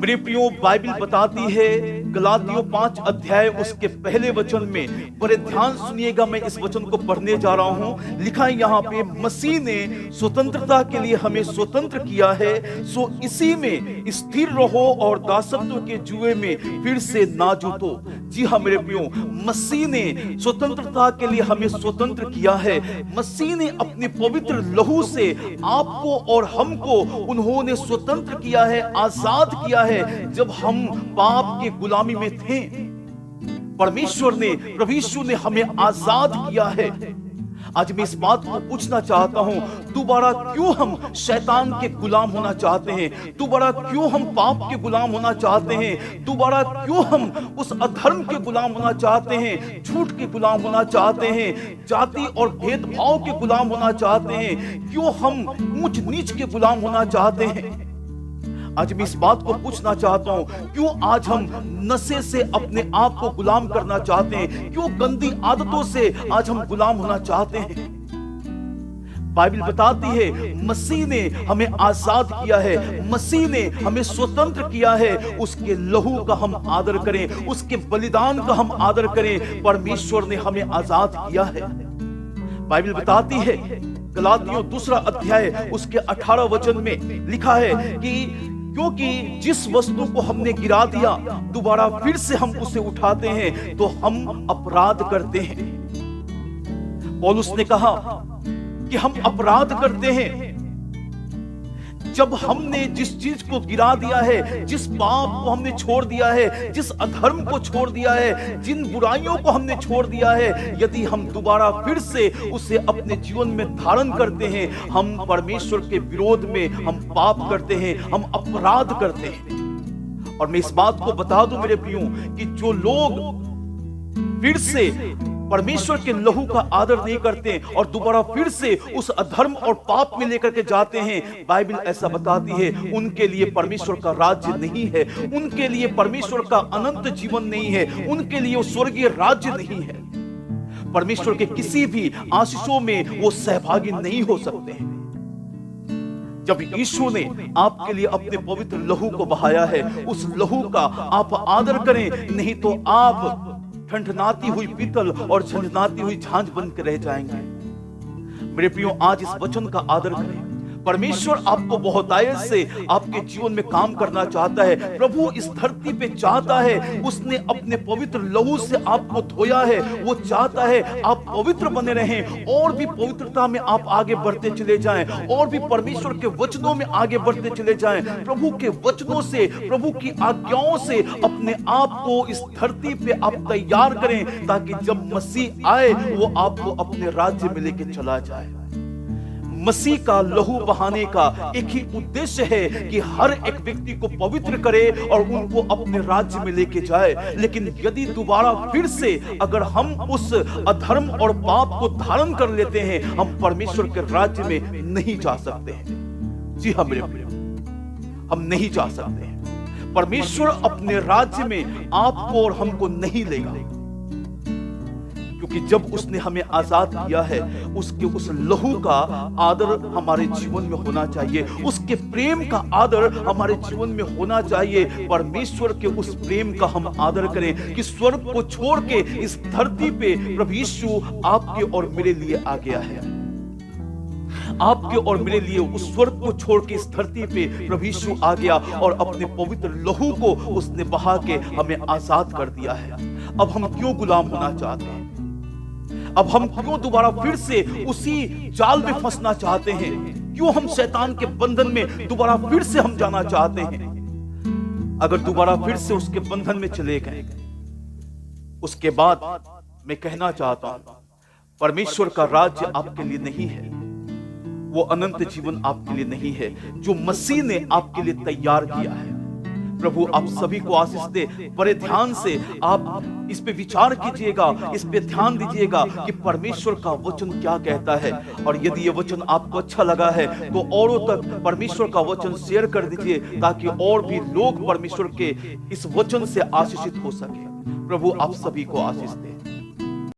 मेरे प्रियो, बाइबल बताती है गलातियों 5 अध्याय उसके पहले वचन में, बड़े ध्यान सुनिएगा, मैं इस वचन को पढ़ने जा रहा हूं। लिखा है यहाँ पे, मसीह ने स्वतंत्रता के लिए हमें स्वतंत्र किया है, सो इसी में स्थिर रहो और दासत्व के जुए में फिर से ना जूतो। जी हाँ मेरे प्रियो, मसीह ने स्वतंत्रता के लिए हमें स्वतंत्र किया है। मसीह ने अपने पवित्र लहू से आपको और हमको उन्होंने स्वतंत्र किया है, आजाद किया है। जब हम पाप के गुलामी में थे, परमेश्वर ने, प्रभु यीशु ने हमें आजाद किया है। आज मैं इस बात को पूछना चाहता हूं, दोबारा क्यों हम शैतान के गुलाम होना चाहते हैं? दोबारा क्यों हम पाप के गुलाम होना चाहते हैं? दोबारा क्यों हम उस अधर्म के गुलाम होना चाहते हैं, झूठ के गुलाम होना चाहते हैं, जाति और भेदभाव के गुलाम होना चाहते हैं? क्यों हम ऊंच नीच के गुलाम होना चाहते हैं? आज मैं इस बात को पूछना चाहता हूं, क्यों आज हम नशे से अपने आप को गुलाम करना चाहते हैं? क्यों गंदी आदतों से आज हम गुलाम होना चाहते हैं? बाइबल बताती है मसीह ने हमें आजाद किया है, मसीह ने हमें स्वतंत्र किया है। उसके लहू का हम आदर करें, उसके बलिदान का हम आदर करें। परमेश्वर ने हमें आजाद किया है। बाइबल बताती है गलातियों 2 अध्याय उसके 18 वचन में लिखा है कि क्योंकि जिस वस्तु को हमने गिरा दिया, दोबारा फिर से हम उसे उठाते हैं तो हम अपराध करते हैं। पौलुस ने कहा कि हम अपराध करते हैं जब हमने जिस चीज को गिरा दिया है, जिस पाप को हमने छोड़ दिया है, जिस अधर्म को छोड़ दिया है, जिन बुराइयों को हमने छोड़ दिया है, यदि हम दोबारा फिर से उसे अपने जीवन में धारण करते हैं, हम परमेश्वर के विरोध में हम पाप करते हैं, हम अपराध करते हैं। और मैं इस बात को बता दूं मेरे प्रियो कि जो लोग फिर से परमेश्वर के लहू का आदर नहीं करते और दोबारा फिर से उस अधर्म और पाप में लेकर के जाते हैं, बाइबल ऐसा बताती है उनके लिए परमेश्वर का राज्य नहीं है, उनके लिए परमेश्वर का अनंत जीवन नहीं है, उनके लिए वो स्वर्गीय राज्य नहीं है। परमेश्वर के किसी भी आशीषों में वो सहभागी नहीं हो सकते हैं। जब यीशु ने आपके लिए अपने पवित्र लहू को बहाया है, उस लहू का आप आदर करें, नहीं तो आप ठंडनाती हुई पीतल और झंझनाती हुई झांझ बन के रह जाएंगे। मेरे प्रियो, आज इस वचन का आदर करें। परमेश्वर आपको बहुतायत से आपके जीवन में काम करना चाहता है। प्रभु इस धरती पे चाहता है, उसने अपने पवित्र लहू से आपको धोया है। वो चाहता है आप पवित्र बने रहें, और भी पवित्रता में आप आगे बढ़ते चले जाएं, और भी परमेश्वर के वचनों में आगे बढ़ते चले जाएं। प्रभु के वचनों से, प्रभु की आज्ञाओं से अपने आप को इस धरती पे आप तैयार करें, ताकि जब मसीह आए वो आपको अपने राज्य में लेके चला जाए। मसीह का लहू बहाने का एक ही उद्देश्य है कि हर एक व्यक्ति को पवित्र करे और उनको अपने राज्य में लेके जाए। लेकिन यदि दोबारा फिर से अगर हम उस अधर्म और पाप को धारण कर लेते हैं, हम परमेश्वर के राज्य में नहीं जा सकते हैं। जी हाँ मेरे प्रिय, हम नहीं जा सकते हैं। परमेश्वर अपने राज्य में आपको और हमको नहीं लेगा, क्योंकि जब उसने हमें आजाद किया है, उसके उस लहू का आदर हमारे जीवन में होना चाहिए, उसके प्रेम का आदर हमारे जीवन में होना चाहिए। परमेश्वर के उस प्रेम का हम आदर करें कि स्वर्ग को छोड़ के इस धरती पे प्रभु यीशु आपके और मेरे लिए आ गया है। आपके और मेरे लिए उस स्वर्ग को छोड़ के इस धरती पे प्रभु यीशु आ गया और अपने पवित्र लहू को उसने बहा के हमें आजाद कर दिया है। अब हम क्यों गुलाम होना चाहते हैं? अब हम क्यों दोबारा फिर से उसी जाल में फंसना चाहते हैं? क्यों हम शैतान के बंधन में दोबारा फिर से हम जाना चाहते हैं? अगर दोबारा फिर से उसके बंधन में चले गए, उसके बाद मैं कहना चाहता हूं, परमेश्वर का राज्य आपके लिए नहीं है, वो अनंत जीवन आपके लिए नहीं है जो मसीह ने आपके लिए तैयार किया है। प्रभु आप सभी को आशीष दे। बड़े ध्यान से आप इस पे विचार कीजिएगा, इस पे ध्यान दीजिएगा कि परमेश्वर का वचन क्या कहता है। और यदि ये वचन आपको अच्छा लगा है तो औरों तक परमेश्वर का वचन शेयर कर दीजिए, ताकि और भी लोग परमेश्वर के इस वचन से आशीषित हो सके। प्रभु आप सभी को आशीष दे।